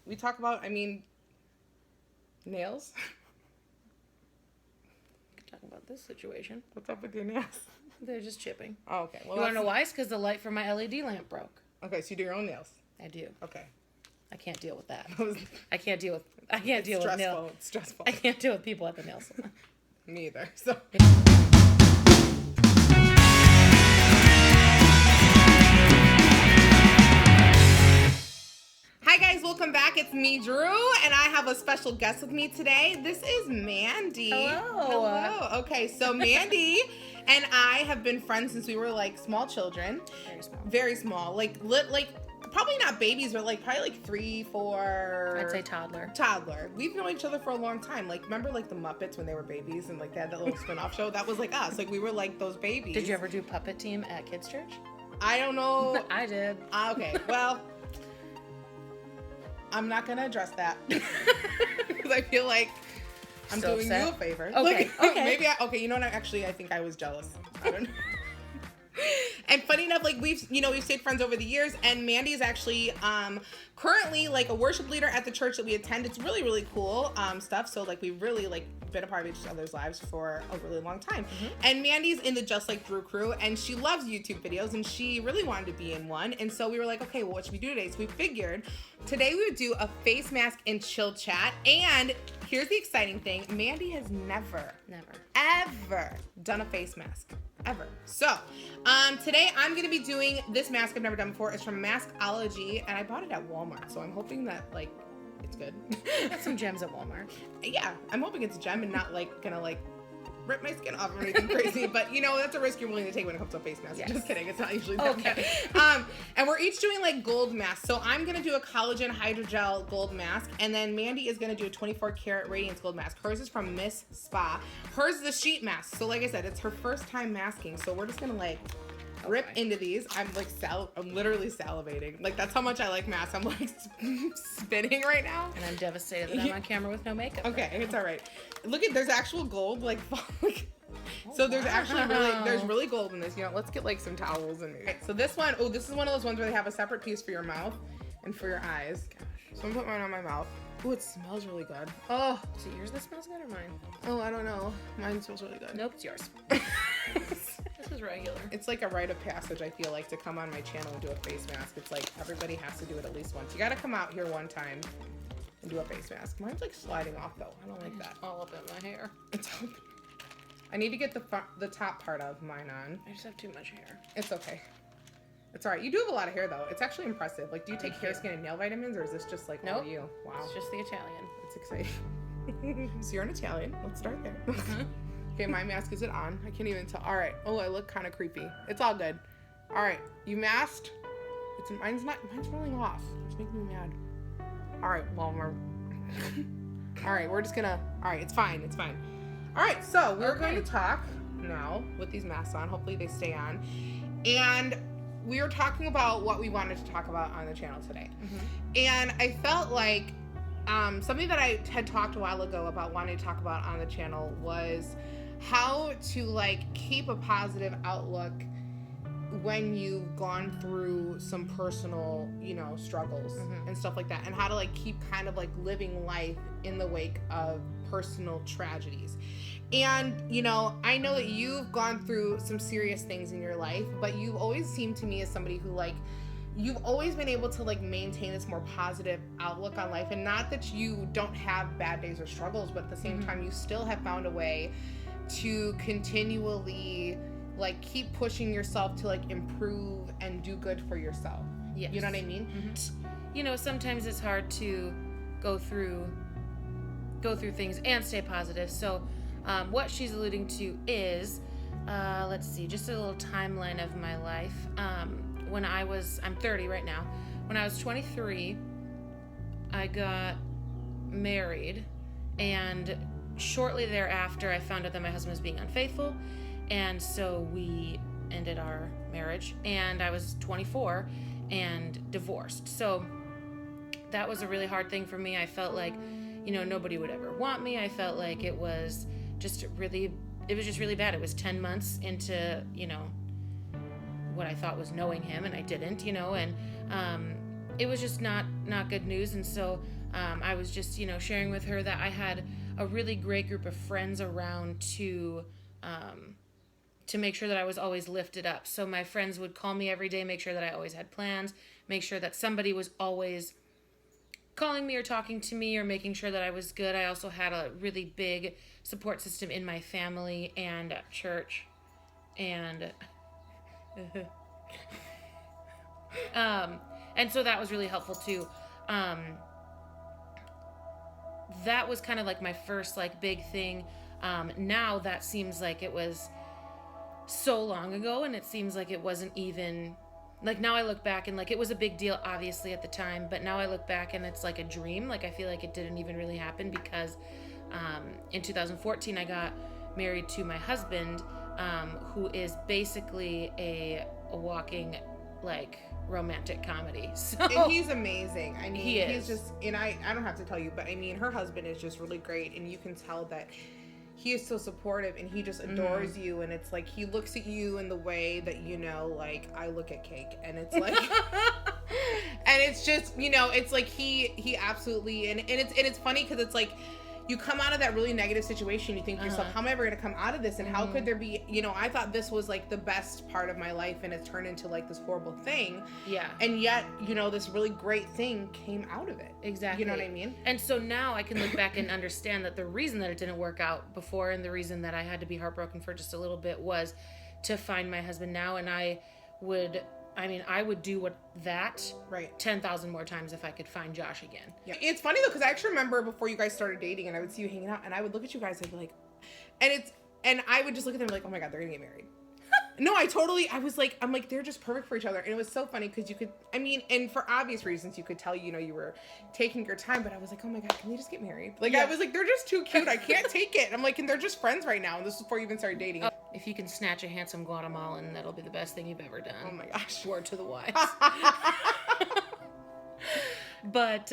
we talk about, nails. We can talk about this situation. What's up with your nails? They're just chipping. Oh, okay. Well, you want to know why? It's because the light from my LED lamp broke. Okay, so you do your own nails. I do. Okay. I can't deal with that. It's I can't deal with nails. It's stressful. I can't deal with people at the nail salon. Me either. So. Hi guys, welcome back. It's me, Drew, and I have a special guest with me today. This is Mandy. Hello. Okay, so Mandy and I have been friends since we were like small children. Very small. Very small. Like probably not babies, but like probably like 3, 4. I'd say toddler. Toddler. We've known each other for a long time. Like, remember like the Muppets when they were babies and like they had that little spin-off show? That was like us. Like we were like those babies. Did you ever do puppet team at kids' church? I don't know. I did. Okay, well, I'm not gonna address that because I feel like I'm Still doing upset? you a favor. Okay, okay. Maybe you know what? I think I was jealous. I don't know. And funny enough, like we've stayed friends over the years, and Mandy is actually currently like a worship leader at the church that we attend. It's really, really cool stuff. So like we've really like been a part of each other's lives for a really long time. Mm-hmm. And Mandy's in the Justlikedrew crew, and she loves YouTube videos, and she really wanted to be in one. And so we were like, okay, well, what should we do today? So we figured today we would do a face mask and chill chat. And here's the exciting thing: Mandy has never, ever done a face mask. Ever. So, today I'm going to be doing this mask I've never done before. It's from Maskology, and I bought it at Walmart, so I'm hoping that, like, it's good. Got some gems at Walmart. Yeah, I'm hoping it's a gem and not, like, gonna, like, rip my skin off or anything crazy, but, that's a risk you're willing to take when it comes to a face mask. Yes. Just kidding. It's not usually that bad. And we're each doing, like, gold masks. So I'm going to do a collagen hydrogel gold mask, and then Mandy is going to do a 24-karat radiance gold mask. Hers is from Miss Spa. Hers is the sheet mask. So, like I said, it's her first time masking, so we're just going to, like, rip into these. I'm like I'm literally salivating. Like that's how much I like masks. I'm like spinning right now. And I'm devastated that I'm on camera with no makeup. Okay, it's all right. Look at there's actual gold like so there's actually really gold in this. Let's get like some towels and so this is one of those ones where they have a separate piece for your mouth and for your eyes. Gosh. So I'm gonna put mine on my mouth. Oh, it smells really good. Oh, is it yours that smells good or mine? Oh, I don't know. Mine smells really good. Nope, it's yours. This is regular. It's like a rite of passage, I feel like, to come on my channel and do a face mask. It's like everybody has to do it at least once. You gotta come out here one time and do a face mask. Mine's like sliding off though. I don't like that. All up in my hair. It's all... I need to get the top part of mine on. I just have too much hair. It's okay. It's alright. You do have a lot of hair though. It's actually impressive. Like, do you take hair, skin, and nail vitamins, or is this just like all you? Wow. It's just the Italian. It's exciting. So you're an Italian. Let's start there. Okay, my mask is it on? I can't even tell. All right. Oh, I look kind of creepy. It's all good. All right, you masked. Mine's rolling off. It's making me mad. All right, well, all right, we're just gonna. All right, it's fine. It's fine. All right, so we're going to talk now with these masks on. Hopefully they stay on. And we were talking about what we wanted to talk about on the channel today. Mm-hmm. And I felt like something that I had talked a while ago about wanting to talk about on the channel was how to like keep a positive outlook when you've gone through some personal, struggles and stuff like that, and how to like keep kind of like living life in the wake of personal tragedies. And, I know that you've gone through some serious things in your life, but you've always seemed to me as somebody who like you've always been able to like maintain this more positive outlook on life. And not that you don't have bad days or struggles, but at the same time you still have found a way to continually like keep pushing yourself to like improve and do good for yourself. Yes. You know what I mean? Mm-hmm. Sometimes it's hard to go through things and stay positive. So what she's alluding to is let's see, just a little timeline of my life. I'm 30 right now. When I was 23, I got married, and shortly thereafter I found out that my husband was being unfaithful, and so we ended our marriage, and I was 24 and divorced. So that was a really hard thing for me. I felt like, nobody would ever want me. I felt like it was just really bad. It was 10 months into, what I thought was knowing him, and I didn't, and it was just not not good news. And so I was just, sharing with her that I had a really great group of friends around to make sure that I was always lifted up. So my friends would call me every day, make sure that I always had plans, make sure that somebody was always calling me or talking to me or making sure that I was good. I also had a really big support system in my family and at church. And and so that was really helpful too. That was kind of like my first like big thing. Now that seems like it was so long ago, and it seems like it wasn't even like, now I look back and like it was a big deal obviously at the time, but now I look back and it's like a dream. Like I feel like it didn't even really happen because in 2014 I got married to my husband, who is basically a walking like romantic comedy. So and he's amazing. I mean, he is. He's just, and I don't have to tell you, but I mean, her husband is just really great, and you can tell that he is so supportive, and he just adores you, and it's like he looks at you in the way that, like I look at cake, and it's like and it's just, it's like he absolutely, and it's funny because it's like you come out of that really negative situation, you think to yourself, how am I ever going to come out of this, and how could there be, I thought this was like the best part of my life, and it's turned into like this horrible thing. Yeah. And yet, this really great thing came out of it. Exactly. You know what I mean? And so now I can look back and understand that the reason that it didn't work out before, and the reason that I had to be heartbroken for just a little bit, was to find my husband now. And I would do that right 10,000 more times if I could find Josh again. Yeah. It's funny though, because I actually remember before you guys started dating, and I would see you hanging out, and I would look at you guys and be like, and I would just look at them like, oh my God, they're gonna get married. No, I was like, I'm like, they're just perfect for each other. And it was so funny because you could, and for obvious reasons, you could tell, you were taking your time, but I was like, oh my God, can they just get married? Like, I was like, they're just too cute. I can't take it. And I'm like, and they're just friends right now. And this is before you even started dating. If you can snatch a handsome Guatemalan, that'll be the best thing you've ever done. Oh my gosh. Word to the wise. But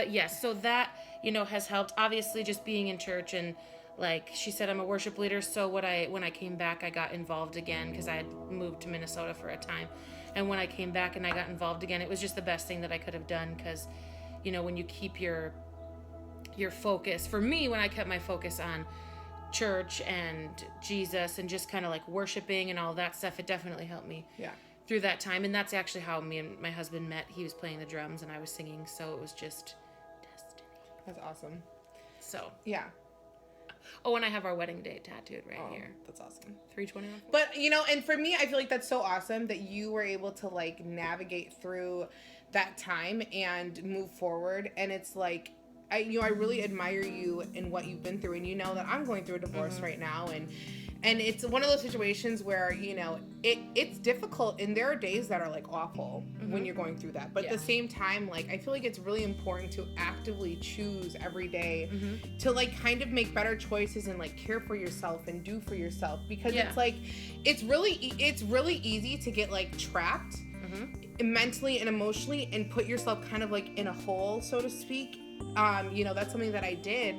yes, so that, has helped. Obviously, just being in church, and like she said, I'm a worship leader. So when I came back, I got involved again because I had moved to Minnesota for a time. And when I came back and I got involved again, it was just the best thing that I could have done because, when you keep your focus, for me, when I kept my focus on church and Jesus and just kind of like worshiping and all that stuff, it definitely helped me through that time. And that's actually how me and my husband met. He was playing the drums and I was singing, so it was just destiny. That's awesome. So yeah. Oh, and I have our wedding date tattooed here. That's awesome. 3/21. But, and for me, I feel like that's so awesome that you were able to, like, navigate through that time and move forward. And it's like, I really admire you and what you've been through. And you know that I'm going through a divorce right now. And it's one of those situations where, it's difficult. And there are days that are, like, awful when you're going through that. But at the same time, like, I feel like it's really important to actively choose every day to, like, kind of make better choices and, like, care for yourself and do for yourself. Because it's, like, it's really easy to get, like, trapped mentally and emotionally and put yourself kind of, like, in a hole, so to speak. That's something that I did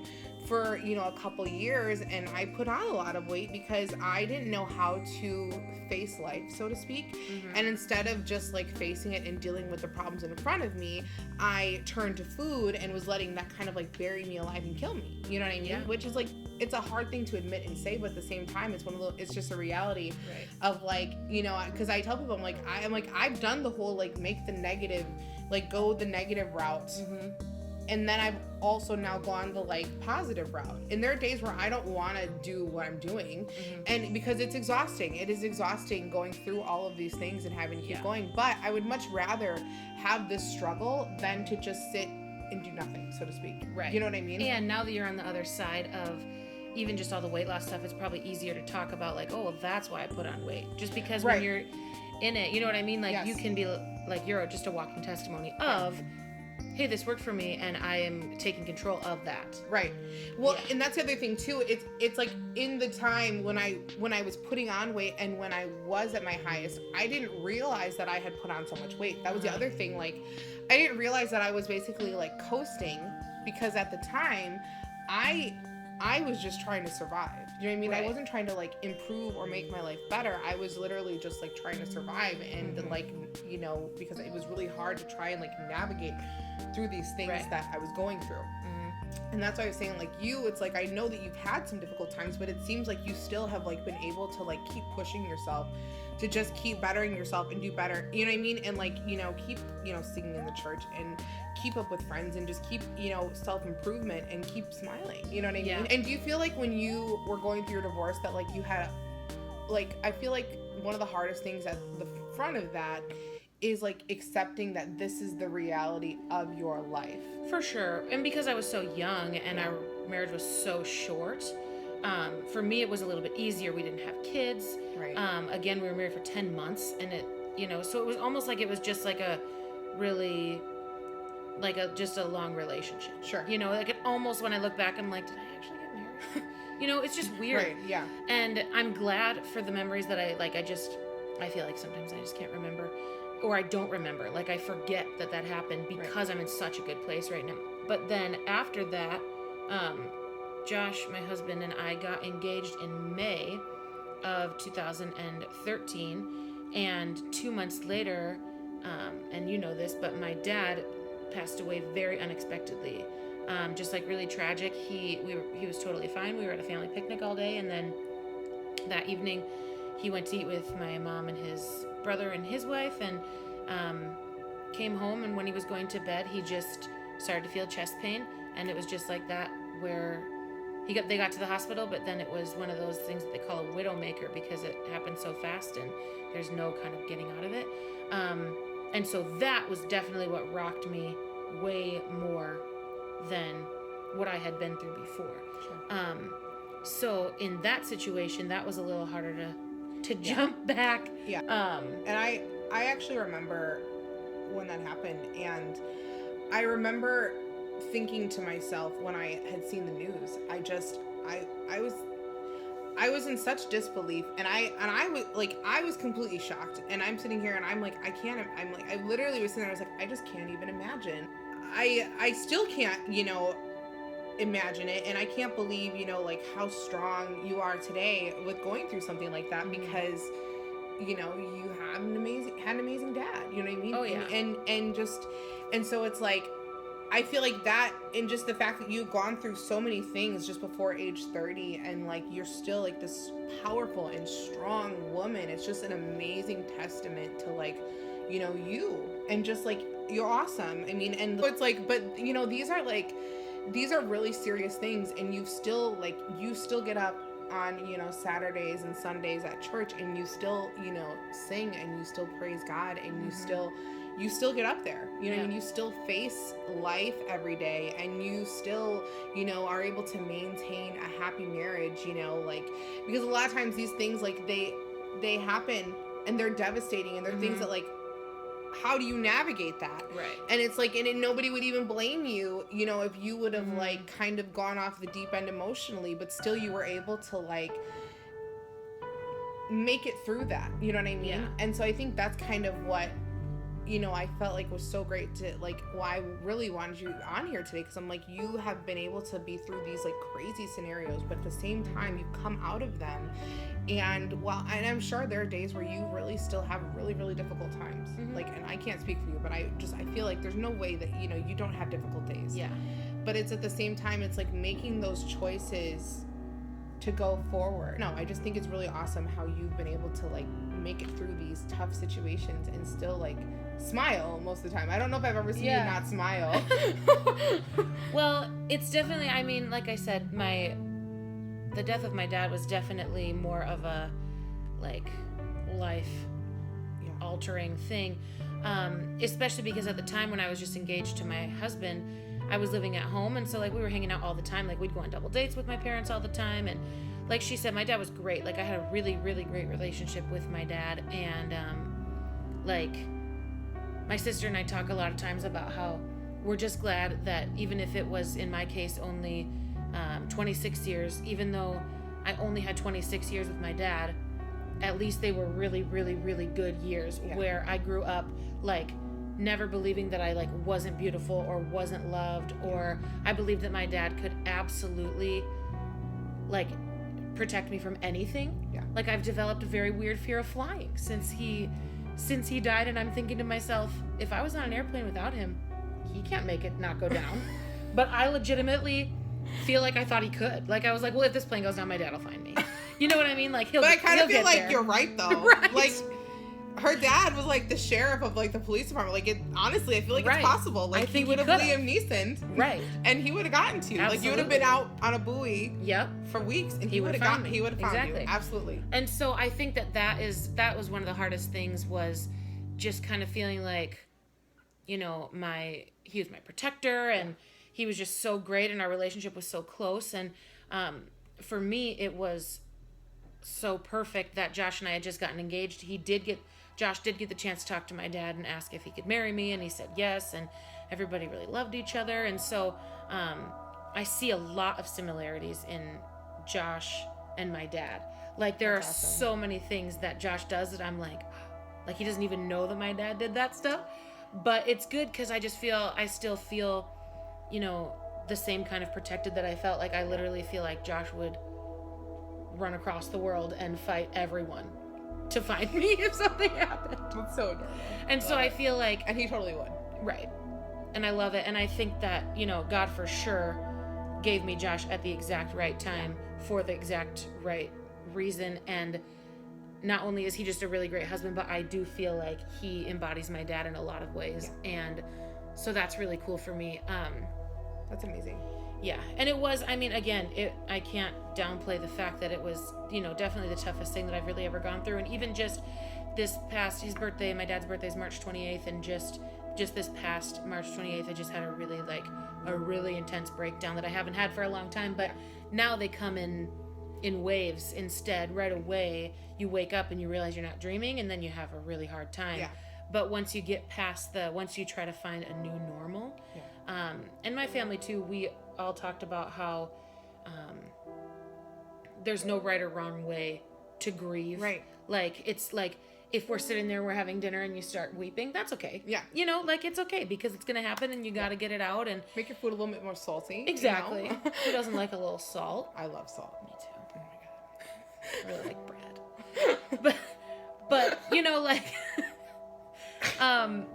for, a couple years, and I put on a lot of weight because I didn't know how to face life, so to speak. And instead of just like facing it and dealing with the problems in front of me, I turned to food and was letting that kind of like bury me alive and kill me. You know what I mean? Yeah. Which is like, it's a hard thing to admit and say, but at the same time, it's just a reality of like, because I tell people, I'm like, I've done the whole like make the negative, like go the negative route. And then I've also now gone the like positive route. And there are days where I don't want to do what I'm doing. And because it's exhausting. It is exhausting going through all of these things and having to keep going. But I would much rather have this struggle than to just sit and do nothing, so to speak. Right. You know what I mean? And now that you're on the other side of even just all the weight loss stuff, it's probably easier to talk about like, oh, well, that's why I put on weight. Just because when you're in it, you know what I mean? Like you can be like, you're just a walking testimony of, hey, this worked for me, and I am taking control of that. Right. Well, and that's the other thing too. It's like in the time when I was putting on weight and when I was at my highest, I didn't realize that I had put on so much weight. That was the other thing. Like, I didn't realize that I was basically like coasting because at the time, I was just trying to survive. You know what I mean? Right. I wasn't trying to like improve or make my life better. I was literally just like trying to survive and like, you know, because it was really hard to try and like navigate through these things Right. that I was going through. And that's why I was saying, like, you, it's like, I know that you've had some difficult times, but it seems like you still have, like, been able to, like, keep pushing yourself to just keep bettering yourself and do better, you know what I mean? And, like, you know, keep, you know, singing in the church and keep up with friends and just keep, you know, self-improvement and keep smiling, you know what I mean? And do you feel like when you were going through your divorce that, like, you had, like, I feel like one of the hardest things at the front of that is like accepting that this is the reality of your life. For sure. And because I was so young and our marriage was so short, for me it was a little bit easier. We didn't have kids. Right. Again, we were married for 10 months and it, you know, so it was almost like it was just like a really, like just a long relationship. Sure. You know, like it almost, when I look back, I'm like, did I actually get married? You know, it's just weird. Right, yeah. And I'm glad for the memories that I feel like sometimes I just can't remember. Or I don't remember. Like, I forget that happened because I'm in such a good place right now. But then after that, Josh, my husband, and I got engaged in May of 2013. And 2 months later, and you know this, but my dad passed away very unexpectedly. Just like really tragic. He was totally fine. We were at a family picnic all day. And then that evening, he went to eat with my mom and his brother and his wife, and came home, and when he was going to bed, he just started to feel chest pain, and it was just like that, where they got to the hospital, but then it was one of those things that they call a widowmaker because it happened so fast and there's no kind of getting out of it. And so that was definitely what rocked me way more than what I had been through before. Sure. So in that situation, that was a little harder to jump back. Yeah. And I actually remember when that happened, and I remember thinking to myself when I had seen the news, I was in such disbelief, and I was completely shocked, and I'm sitting here and I'm like, I literally was sitting there, I was like, I just can't even imagine. I still can't, you know, imagine it, and I can't believe, you know, like how strong you are today with going through something like that, because you know you had an amazing dad, you know what I mean? Oh yeah. And so it's like, I feel like that, and just the fact that you've gone through so many things just before age 30, and like you're still like this powerful and strong woman, it's just an amazing testament to, like, you know, you, and just like, you're awesome. I mean, and it's like, but you know, these are really serious things, and you still get up on, you know, Saturdays and Sundays at church, and you still, you know, sing, and you still praise God, and you still get up there, you know, and you still face life every day, and you still, you know, are able to maintain a happy marriage, you know, like, because a lot of times these things, like, they happen and they're devastating, and they're things that, like, how do you navigate that? Right. And it's like, and nobody would even blame you, you know, if you would have like kind of gone off the deep end emotionally, but still you were able to like make it through that, you know what I mean? Yeah. And so I think that's kind of what, you know, I felt like was so great to, like, why I really wanted you on here today, because I'm like, you have been able to be through these like crazy scenarios, but at the same time you come out of them, and and I'm sure there are days where you really still have really, really difficult times, like, and I can't speak for you, but I feel like there's no way that, you know, you don't have difficult days. Yeah. But it's at the same time, it's like making those choices to go forward. No, I just think it's really awesome how you've been able to like make it through these tough situations and still like smile most of the time. I don't know if I've ever seen you not smile. Well, it's definitely, I mean, like I said, the death of my dad was definitely more of a like life altering thing, especially because at the time when I was just engaged to my husband, I was living at home, and so like we were hanging out all the time. Like we'd go on double dates with my parents all the time, and like she said, my dad was great. Like I had a really, really great relationship with my dad, and like my sister and I talk a lot of times about how we're just glad that even if it was, in my case, only 26 years, even though I only had 26 years with my dad, at least they were really, really, really good years where I grew up like never believing that I like wasn't beautiful or wasn't loved, or I believed that my dad could absolutely like protect me from anything. Yeah. Like I've developed a very weird fear of flying since he died, and I'm thinking to myself, if I was on an airplane without him, he can't make it not go down. But I legitimately feel like I thought he could. Like I was like, well, if this plane goes down, my dad will find me. You know what I mean? Like But I kind of feel like there. you're right though. Right. Like her dad was like the sheriff of like the police department. Like it honestly, I feel like Right. it's possible. Like I think he would have could've. Liam Neeson. Right. And he would have gotten to you. Like you would have Absolutely. been out on a buoy Yep. for weeks and He would would've have found gotten me. he would have found Exactly. you. Absolutely. And so I think that was one of the hardest things, was just kind of feeling like, you know, he was my protector, and he was just so great, and our relationship was so close. And for me, it was so perfect that Josh and I had just gotten engaged. Josh did get the chance to talk to my dad and ask if he could marry me, and he said yes, and everybody really loved each other. And so I see a lot of similarities in Josh and my dad. Like there That's are awesome. so many things that Josh does that I'm like he doesn't even know that my dad did that stuff. But it's good because I still feel, you know, the same kind of protected that I felt. Like I literally feel like Josh would run across the world and fight everyone to find me if something happened. That's so adorable. And so I feel like, And he totally would. right. And I love it. And I think that, you know, God for sure gave me Josh at the exact right time for the exact right reason. And not only is he just a really great husband, but I do feel like he embodies my dad in a lot of ways. Yeah. And so that's really cool for me. That's amazing. Yeah. And it was, I mean, again, I can't downplay the fact that it was, you know, definitely the toughest thing that I've really ever gone through. And even just my dad's birthday is March 28th. And just this past March 28th, I just had a really intense breakdown that I haven't had for a long time. But now they come in waves instead. Right away, you wake up and you realize you're not dreaming, and then you have a really hard time. Yeah. But once you get past once you try to find a new normal, and my family too, we all talked about how there's no right or wrong way to grieve. Right. Like it's like if we're sitting there, we're having dinner, and you start weeping, that's okay. Yeah. You know, like it's okay because it's gonna happen, and you got to get it out. And Make your food a little bit more salty. exactly, You know? who doesn't like a little salt? I love salt. Me too. Oh my god. I really like bread. but you know, like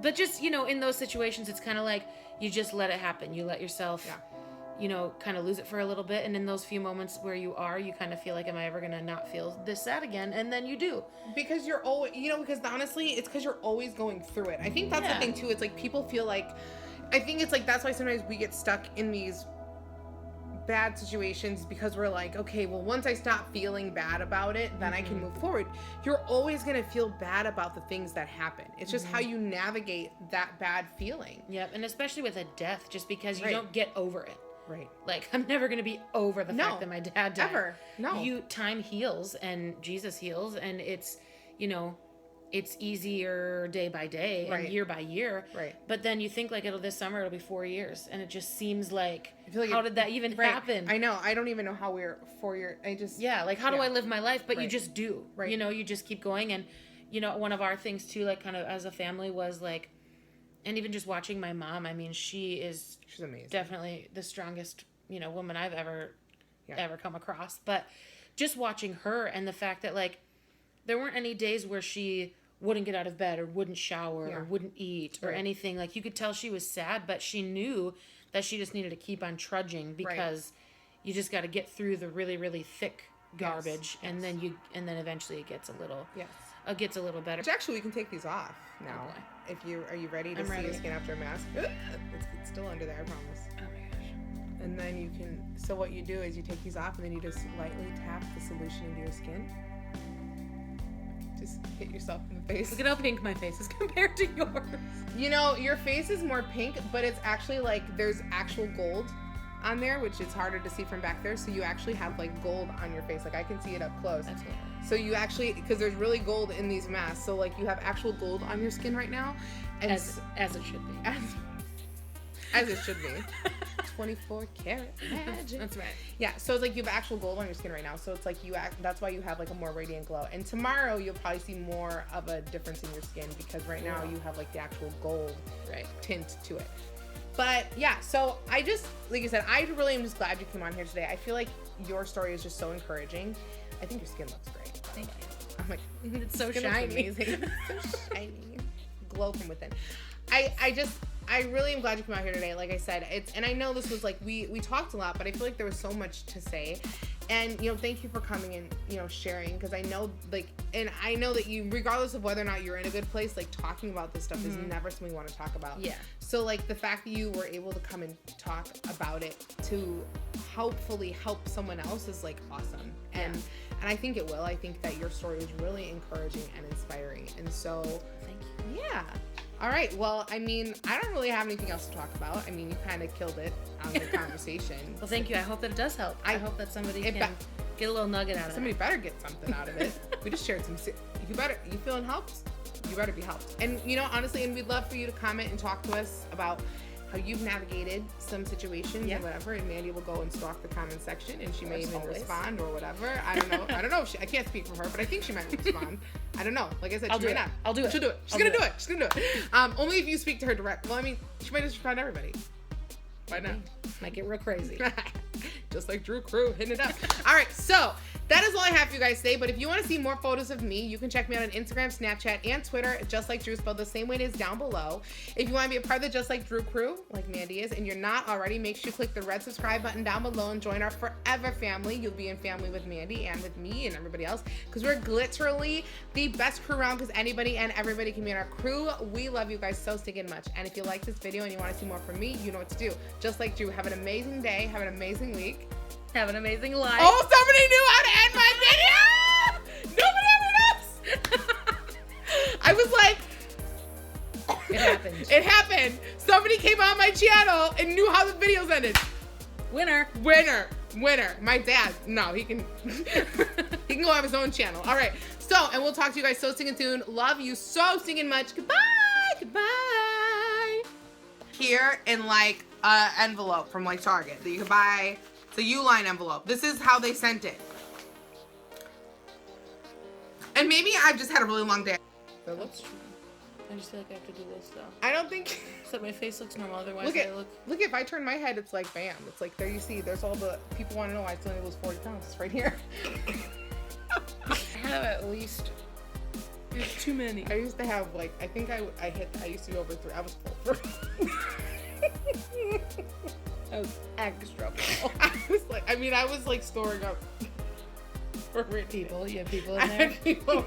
but just, you know, in those situations, it's kind of like you just let it happen. You let yourself you know, kind of lose it for a little bit, and in those few moments where you kind of feel like, am I ever gonna not feel this sad again? And then you do. Because you're always, you know, because honestly, it's because you're always going through it. I think that's the thing too. It's like people feel like, I think it's like that's why sometimes we get stuck in these bad situations, because we're like, okay, well, once I stop feeling bad about it, then I can move forward. You're always going to feel bad about the things that happen. It's just how you navigate that bad feeling. Yep. And especially with a death, just because you Right. don't get over it. Right. Like, I'm never going to be over the No, fact that my dad died. ever. No. Time heals, and Jesus heals, and it's, you know, it's easier day by day Right. and year by year. Right. But then you think like this summer it'll be 4 years, and it just seems like, I feel like how did that even happen? I know. I don't even know how we're 4 years. Yeah, like how do Yeah. I live my life? But you Right. just do. Right. You know, you just keep going. And, you know, one of our things too, like kind of as a family, was like, and even just watching my mom, I mean, she's amazing. definitely the strongest, you know, woman I've ever Yeah. come across. But just watching her, and the fact that like there weren't any days where she wouldn't get out of bed or wouldn't shower Yeah. or wouldn't eat or Right. anything. Like you could tell she was sad, but she knew that she just needed to keep on trudging, because you just got to get through the really, really thick garbage. Yes. And then eventually it gets a little better. Which actually, we can take these off now. Oh, boy. Are you ready to I'm see ready. your skin after a mask? It's still under there, I promise. Oh my gosh. And then you can, so what you do is you take these off, and then you just lightly tap the solution into your skin. Just hit yourself in the face. Look at how pink my face is compared to yours. You know, your face is more pink, but it's actually like there's actual gold on there, which is harder to see from back there. So you actually have like gold on your face. Like I can see it up close. That's cool. So you actually, because there's really gold in these masks. So like you have actual gold on your skin right now. And As it should be. as it should be. 24 karat magic. That's right. Yeah, so it's like you have actual gold on your skin right now. So it's like that's why you have like a more radiant glow. And tomorrow you'll probably see more of a difference in your skin, because right now you have like the actual gold Right. tint to it. But yeah, so I just, like I said, I really am just glad you came on here today. I feel like your story is just so encouraging. I think your skin looks great. Thank you. I'm like, It's so skin looks shiny. amazing. So shiny. Glow from within. I really am glad you came out here today. Like I said, and I know this was like, we talked a lot, but I feel like there was so much to say. And, thank you for coming and, sharing, because I know, I know that you, regardless of whether or not you're in a good place, talking about this stuff is never something we want to talk about. Yeah. So, the fact that you were able to come and talk about it to hopefully help someone else is, awesome. And I think it will. I think that your story was really encouraging and inspiring. And so, Thank you. yeah. All right. Well, I don't really have anything else to talk about. You kind of killed it on the conversation. Well, thank you. I hope that it does help. I hope that somebody can get a little nugget out of it. Somebody better get something out of it. We just shared some. You feeling helped? You better be helped. And honestly, and we'd love for you to comment and talk to us about how you've navigated some situations and whatever. And Mandy will go and stalk the comment section, and she may even respond or whatever. I don't know. I can't speak for her, but I think she might respond. I don't know. Like I said, she may not. I'll do it. She'll do it. She's gonna do it. She's gonna do it. Only if you speak to her direct. Well, she might just respond to everybody. Why not? Might get real crazy. Just like Drew Crew, hitting it up. All right, so that is all I have for you guys today. But if you want to see more photos of me, you can check me out on Instagram, Snapchat, and Twitter, Just Like Drew, spelled the same way it is down below. If you want to be a part of the Just Like Drew crew, like Mandy is, and you're not already, make sure you click the red subscribe button down below and join our forever family. You'll be in family with Mandy and with me and everybody else, because we're literally the best crew around, because anybody and everybody can be in our crew. We love you guys so stinking much. And if you like this video and you want to see more from me, you know what to do. Just like Drew, have an amazing day, have an amazing week. Have an amazing life. Oh, somebody knew how to end my video! Nobody ever knows! I was like... It happened. It happened. Somebody came on my channel and knew how the videos ended. Winner. My dad. No, he can... he can go have his own channel. All right. So, and we'll talk to you guys so stinking soon. Love you so stinking much. Goodbye. Goodbye. Here in envelope from Target that you can buy. It's a U-line envelope. This is how they sent it. And maybe I've just had a really long day. That's true. I just feel like I have to do this though. I don't think... So my face looks normal, otherwise Look, if I turn my head, it's like, bam. It's like, there you see, there's all the... People want to know I still only lose 40 pounds. It's right here. I have at least... There's too many. I used to have, I think I used to be over 3. I was full. I was extra full. I was storing up for people. You have people in there. People.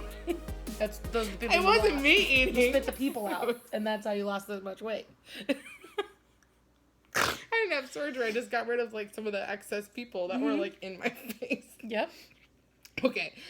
Those are the people. It wasn't me eating. You spit the people out, and that's how you lost that much weight. I didn't have surgery. I just got rid of some of the excess people that were in my face. Yep. Okay.